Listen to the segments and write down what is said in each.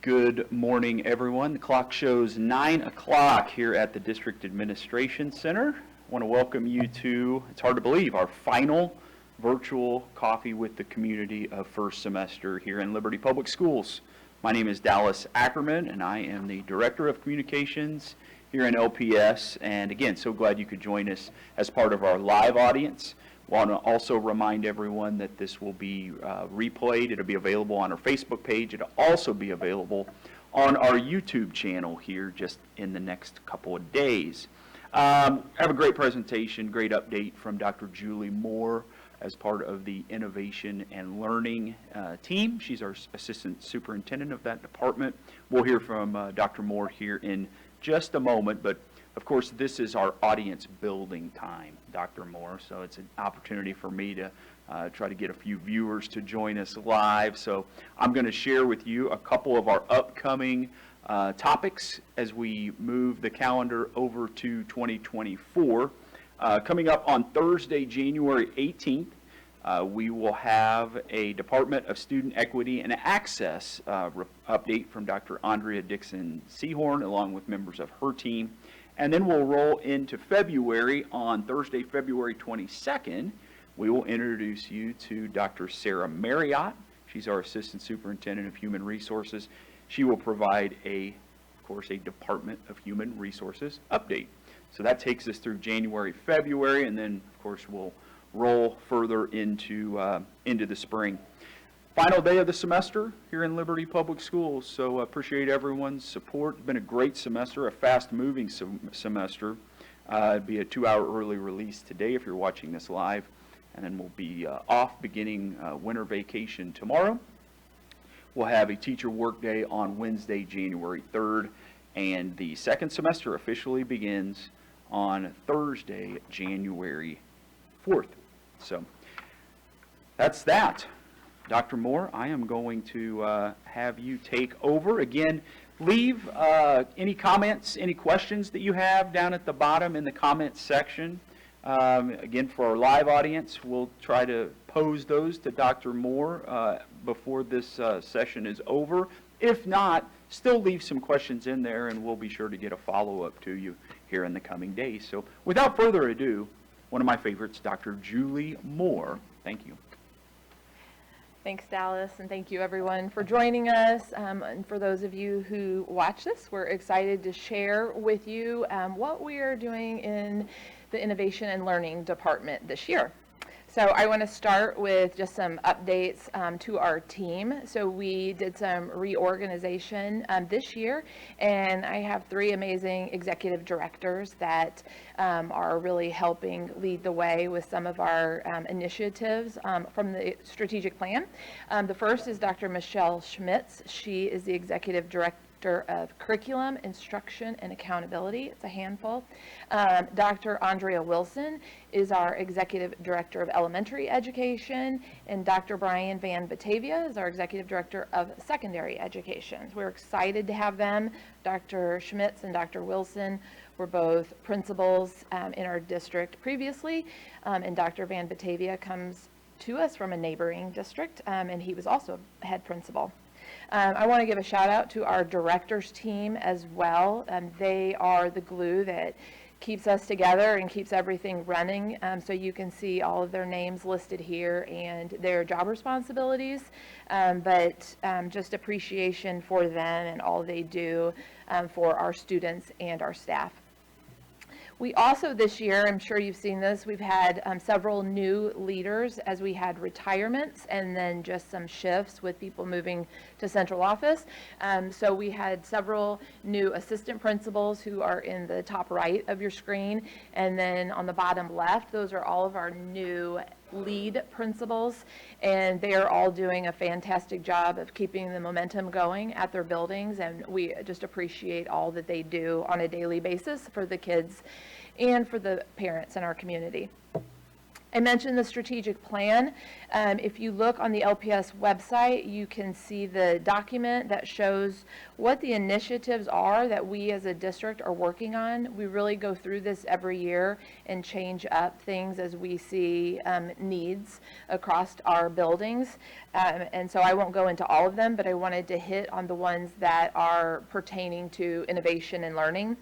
Good morning, everyone. The clock shows 9 o'clock here at the District Administration Center. I want to welcome you to, it's hard to believe, our final virtual Coffee with the Community of first semester here in Liberty Public Schools. My name is Dallas Ackerman, and I am the Director of Communications here in LPS. And again, so glad you could join us as part of our live audience. Want to also remind everyone that this will be replayed. It'll be available on our Facebook page. It'll also be available on our YouTube channel here just in the next couple of days. I have a great presentation, great update from Dr. Julie Moore as part of the Innovation and Learning team. She's our Assistant Superintendent of that department. We'll hear from Dr. Moore here in just a moment, but of course, this is our audience building time, Dr. Moore, so it's an opportunity for me to try to get a few viewers to join us live. So I'm going to share with you a couple of our upcoming topics as we move the calendar over to 2024. Coming up on Thursday, January 18th, we will have a Department of Student Equity and Access update from Dr. Andrea Dixon-Seahorn along with members of her team. And then we'll roll into February. On Thursday, February 22nd, we will introduce you to Dr. Sarah Marriott. She's our Assistant Superintendent of Human Resources. She will provide of course, a Department of Human Resources update. So that takes us through January, February, and then, of course, we'll roll further into the spring. Final day of the semester here in Liberty Public Schools, so appreciate everyone's support. It's been a great semester, a fast-moving semester. It'll be a 2-hour early release today if you're watching this live, and then we'll be off beginning winter vacation tomorrow. We'll have a teacher workday on Wednesday, January 3rd, and the second semester officially begins on Thursday, January 4th. So that's that. Dr. Moore, I am going to have you take over. Again, leave any comments, any questions that you have down at the bottom in the comments section. Again, for our live audience, we'll try to pose those to Dr. Moore before this session is over. If not, still leave some questions in there, and we'll be sure to get a follow-up to you here in the coming days. So without further ado, one of my favorites, Dr. Julie Moore. Thank you. Thanks, Dallas, and thank you everyone for joining us. And for those of you who watch this, we're excited to share with you what we are doing in the Innovation and Learning Department this year. So I want to start with just some updates to our team. So we did some reorganization this year, and I have 3 amazing executive directors that are really helping lead the way with some of our initiatives from the strategic plan. The first is Dr. Michelle Schmitz. She is the executive director of Curriculum, Instruction, and Accountability. It's a handful. Dr. Andrea Wilson is our Executive Director of Elementary Education, and Dr. Brian Van Batavia is our Executive Director of Secondary Education. So we're excited to have them. Dr. Schmitz and Dr. Wilson were both principals in our district previously, and Dr. Van Batavia comes to us from a neighboring district, and he was also a head principal. I want to give a shout out to our directors team as well. They are the glue that keeps us together and keeps everything running. So you can see all of their names listed here and their job responsibilities, but just appreciation for them and all they do for our students and our staff. We also this year, I'm sure you've seen this, we've had several new leaders as we had retirements and then just some shifts with people moving to central office. So we had several new assistant principals who are in the top right of your screen, and then on the bottom left, those are all of our new lead principals, and they are all doing a fantastic job of keeping the momentum going at their buildings, and we just appreciate all that they do on a daily basis for the kids and for the parents in our community. I mentioned the strategic plan. If you look on the LPS website, you can see the document that shows what the initiatives are that we as a district are working on. We really go through this every year and change up things as we see needs across our buildings. And so I won't go into all of them, but I wanted to hit on the ones that are pertaining to innovation and learning.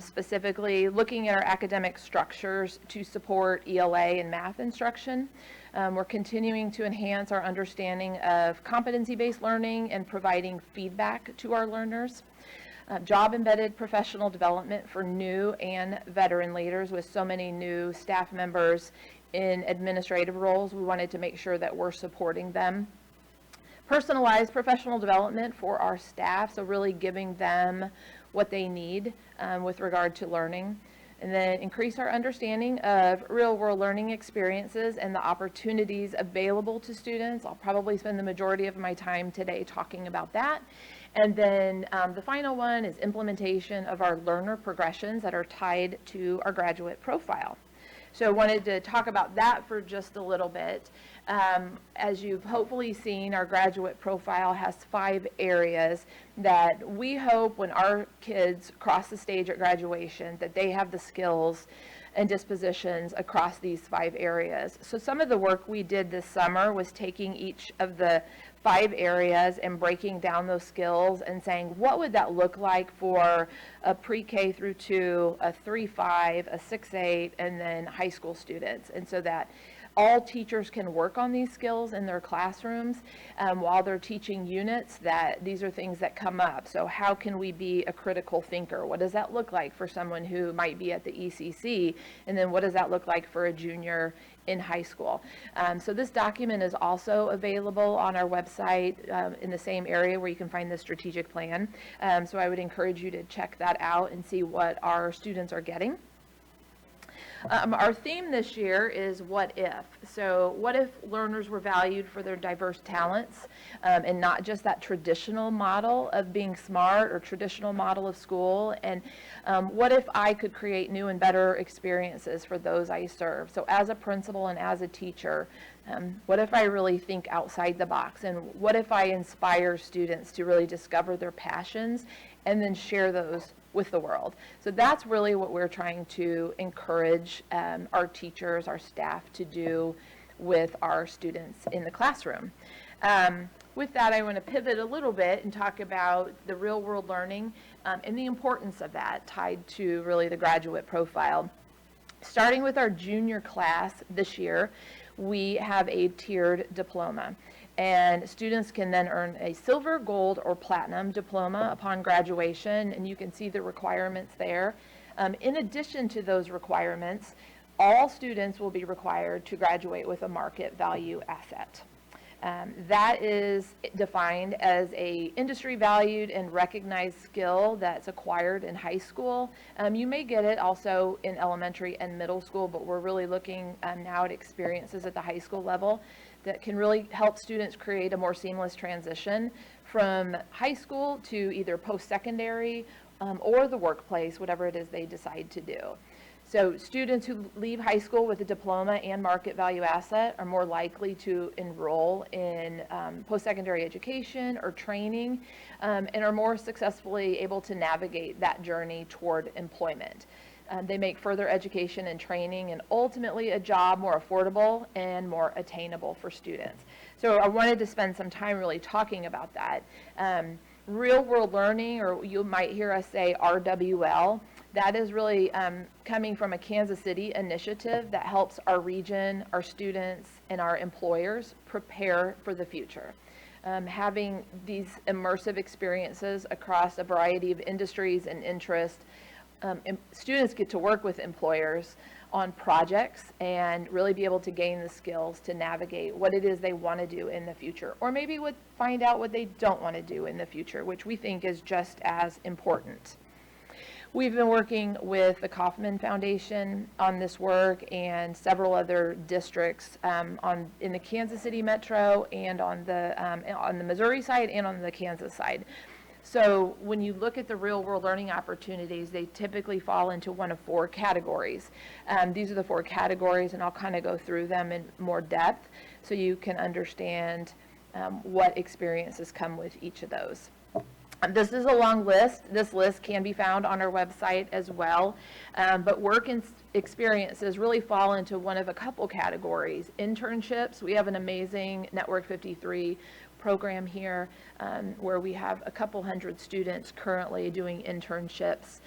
Specifically looking at our academic structures to support ELA and math instruction. We're continuing to enhance our understanding of competency-based learning and providing feedback to our learners. Job-embedded professional development for new and veteran leaders. With so many new staff members in administrative roles, we wanted to make sure that we're supporting them. Personalized professional development for our staff, so really giving them what they need with regard to learning. And then increase our understanding of real-world learning experiences and the opportunities available to students. I'll probably spend the majority of my time today talking about that. And then the final one is implementation of our learner progressions that are tied to our graduate profile. So I wanted to talk about that for just a little bit. As you've hopefully seen, our graduate profile has 5 areas that we hope when our kids cross the stage at graduation that they have the skills and dispositions across these 5 areas. So some of the work we did this summer was taking each of the 5 areas and breaking down those skills and saying, what would that look like for a pre-K through 2, a 3-5, a 6-8, and then high school students. And so that all teachers can work on these skills in their classrooms while they're teaching units, that these are things that come up. So how can we be a critical thinker? What does that look like for someone who might be at the ECC? And then what does that look like for a junior in high school? So this document is also available on our website in the same area where you can find the strategic plan. So I would encourage you to check that out and see what our students are getting. Our theme this year is what if. So what if learners were valued for their diverse talents and not just that traditional model of being smart or traditional model of school? And what if I could create new and better experiences for those I serve? So as a principal and as a teacher, what if I really think outside the box? And what if I inspire students to really discover their passions and then share those with the world? So that's really what we're trying to encourage our teachers, our staff to do with our students in the classroom. With that, I want to pivot a little bit and talk about the real world learning and the importance of that tied to really the graduate profile. Starting with our junior class this year, we have a tiered diploma. And students can then earn a silver, gold, or platinum diploma upon graduation, and you can see the requirements there. In addition to those requirements, all students will be required to graduate with a market value asset. That is defined as a industry valued and recognized skill that's acquired in high school. You may get it also in elementary and middle school, but we're really looking now at experiences at the high school level that can really help students create a more seamless transition from high school to either post-secondary or the workplace, whatever it is they decide to do. So students who leave high school with a diploma and market value asset are more likely to enroll in post-secondary education or training and are more successfully able to navigate that journey toward employment. They make further education and training and ultimately a job more affordable and more attainable for students. So I wanted to spend some time really talking about that. Real world learning, or you might hear us say RWL, that is really coming from a Kansas City initiative that helps our region, our students, and our employers prepare for the future. Having these immersive experiences across a variety of industries and interests, students get to work with employers on projects and really be able to gain the skills to navigate what it is they want to do in the future, or maybe find out what they don't want to do in the future, which we think is just as important. We've been working with the Kauffman Foundation on this work and several other districts in the Kansas City Metro and on the Missouri side and on the Kansas side. So when you look at the real world learning opportunities, they typically fall into one of 4 categories. These are the 4 categories, and I'll kind of go through them in more depth so you can understand what experiences come with each of those. This is a long list. This list can be found on our website as well, but work and experiences really fall into one of a couple categories. Internships, we have an amazing Network 53 program here where we have a couple hundred students currently doing internships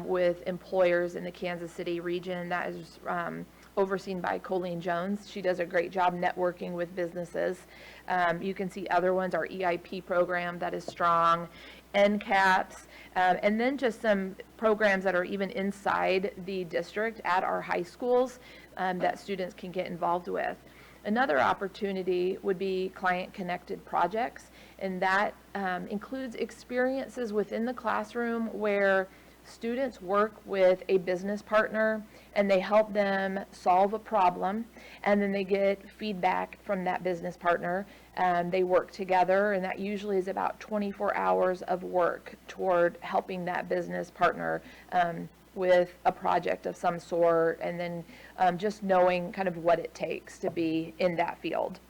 with employers in the Kansas City region. That is overseen by Colleen Jones. She does a great job networking with businesses. You can see other ones, our EIP program that is strong, NCAPS, and then just some programs that are even inside the district at our high schools that students can get involved with. Another opportunity would be client-connected projects, and that includes experiences within the classroom where students work with a business partner and they help them solve a problem, and then they get feedback from that business partner. They work together, and that usually is about 24 hours of work toward helping that business partner with a project of some sort, and then just knowing kind of what it takes to be in that field.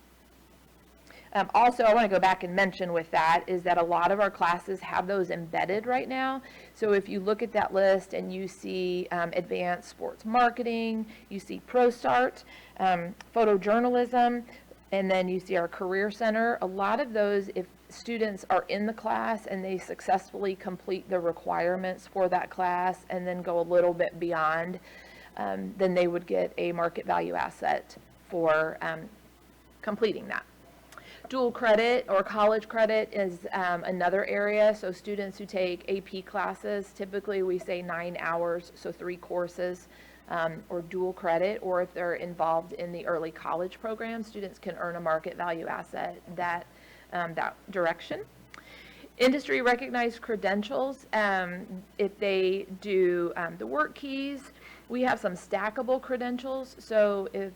Also, I want to go back and mention with that is that a lot of our classes have those embedded right now. So if you look at that list and you see advanced sports marketing, you see ProStart, photojournalism, and then you see our Career Center, a lot of those, if students are in the class and they successfully complete the requirements for that class and then go a little bit beyond, then they would get a market value asset for completing that. Dual credit or college credit is another area. So students who take AP classes, typically we say 9 hours, so 3 courses, or dual credit, or if they're involved in the early college program, students can earn a market value asset that direction. Industry recognized credentials, if they do the work keys, we have some stackable credentials. So if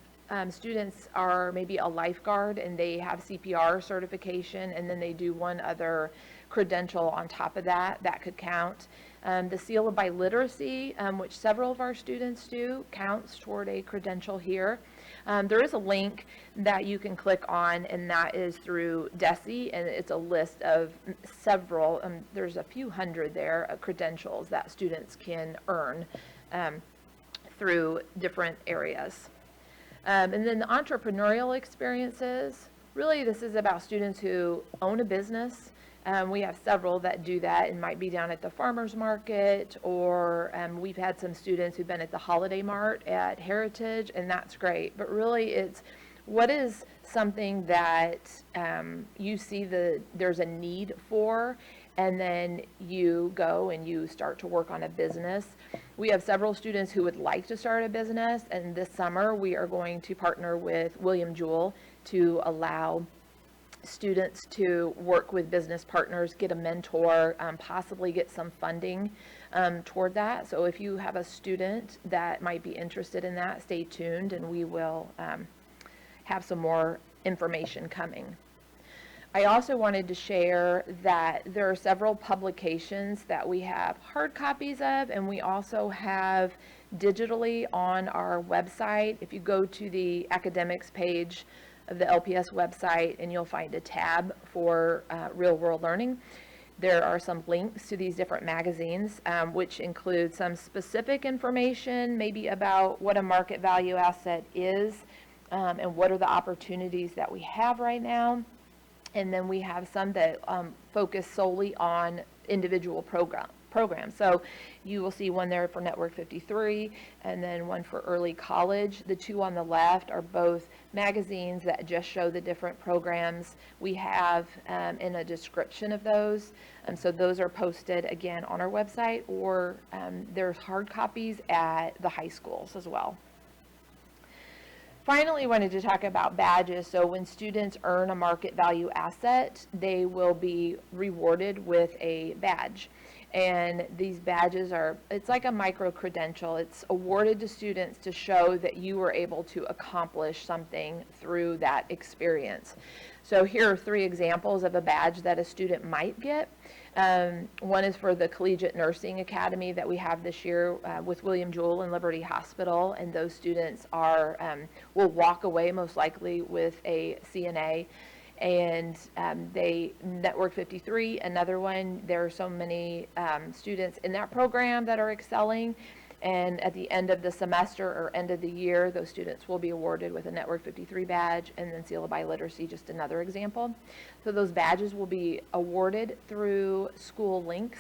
students are maybe a lifeguard and they have CPR certification and then they do one other credential on top of that, that could count. The seal of biliteracy, which several of our students do, counts toward a credential here. There is a link that you can click on, and that is through DESE, and it's a list of several, there's a few hundred there, credentials that students can earn through different areas. And then the entrepreneurial experiences, really this is about students who own a business. We have several that do that and might be down at the farmer's market, or we've had some students who've been at the Holiday Mart at Heritage, and that's great. But really it's what is something that you see there's a need for, and then you go and you start to work on a business. We have several students who would like to start a business, and this summer we are going to partner with William Jewell to allow students to work with business partners, get a mentor, possibly get some funding toward that. So if you have a student that might be interested in that, stay tuned, and we will have some more information coming. I also wanted to share that there are several publications that we have hard copies of, and we also have digitally on our website. If you go to the academics page of the LPS website, and you'll find a tab for real world learning, there are some links to these different magazines, which include some specific information, maybe about what a market value asset is, and what are the opportunities that we have right now. And then we have some that focus solely on individual programs. So you will see one there for Network 53, and then one for early college. The two on the left are both magazines that just show the different programs we have in a description of those. So those are posted again on our website, or there's hard copies at the high schools as well. Finally, wanted to talk about badges. So when students earn a market value asset, they will be rewarded with a badge. And these badges it's like a micro credential. It's awarded to students to show that you were able to accomplish something through that experience. So here are 3 examples of a badge that a student might get. One is for the Collegiate Nursing Academy that we have this year with William Jewell and Liberty Hospital, and those students will walk away most likely with a CNA. And they Network 53, another one. There are so many students in that program that are excelling, and at the end of the semester or end of the year, those students will be awarded with a Network 53 badge, and then Seal of Biliteracy, just another example. So those badges will be awarded through School Links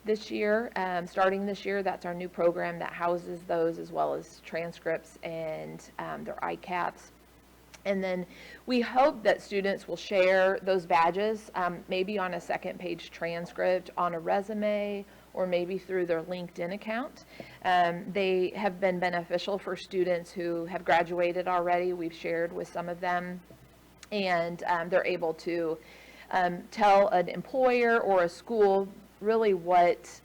this year. Starting this year, that's our new program that houses those, as well as transcripts and their ICAPs. And then we hope that students will share those badges, maybe on a second page transcript, on a resume, or maybe through their LinkedIn account. They have been beneficial for students who have graduated already. We've shared with some of them, and they're able to tell an employer or a school really what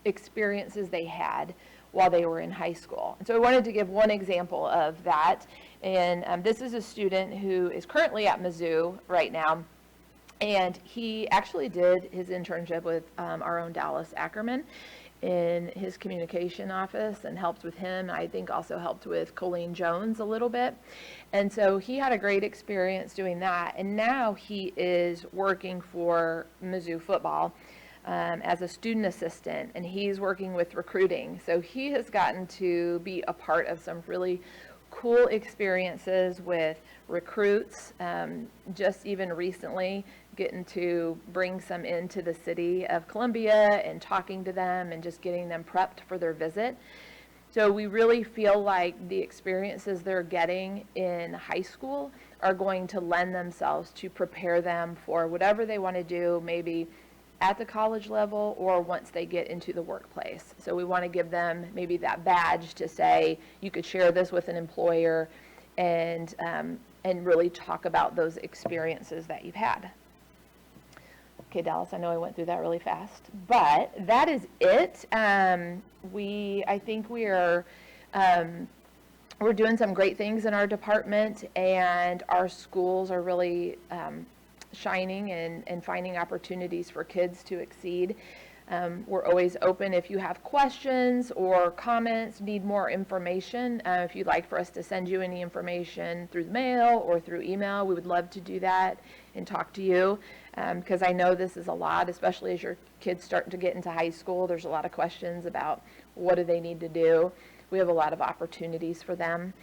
experiences they had while they were in high school. And so I wanted to give one example of that. And this is a student who is currently at Mizzou right now. And he actually did his internship with our own Dallas Ackerman in his communication office, and helped with him. I think also helped with Colleen Jones a little bit. And so he had a great experience doing that. And now he is working for Mizzou football as a student assistant, and he's working with recruiting. So he has gotten to be a part of some really cool experiences with recruits, just even recently getting to bring some into the city of Columbia and talking to them and just getting them prepped for their visit. So we really feel like the experiences they're getting in high school are going to lend themselves to prepare them for whatever they want to do, maybe at the college level or once they get into the workplace. So we want to give them maybe that badge to say, you could share this with an employer and really talk about those experiences that you've had. Okay, Dallas, I know I went through that really fast, but that is it. I think we're doing some great things in our department, and our schools are really shining and finding opportunities for kids to exceed. We're always open if you have questions or comments, need more information. If you'd like for us to send you any information through the mail or through email, we would love to do that and talk to you, because I know this is a lot, especially as your kids start to get into high school. There's a lot of questions about what do they need to do. We have a lot of opportunities for them.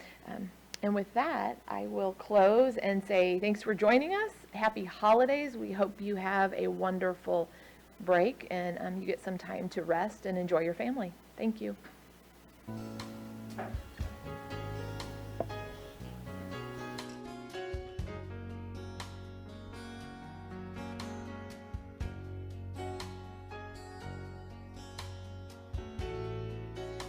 And with that, I will close and say thanks for joining us. Happy holidays. We hope you have a wonderful break and you get some time to rest and enjoy your family. Thank you.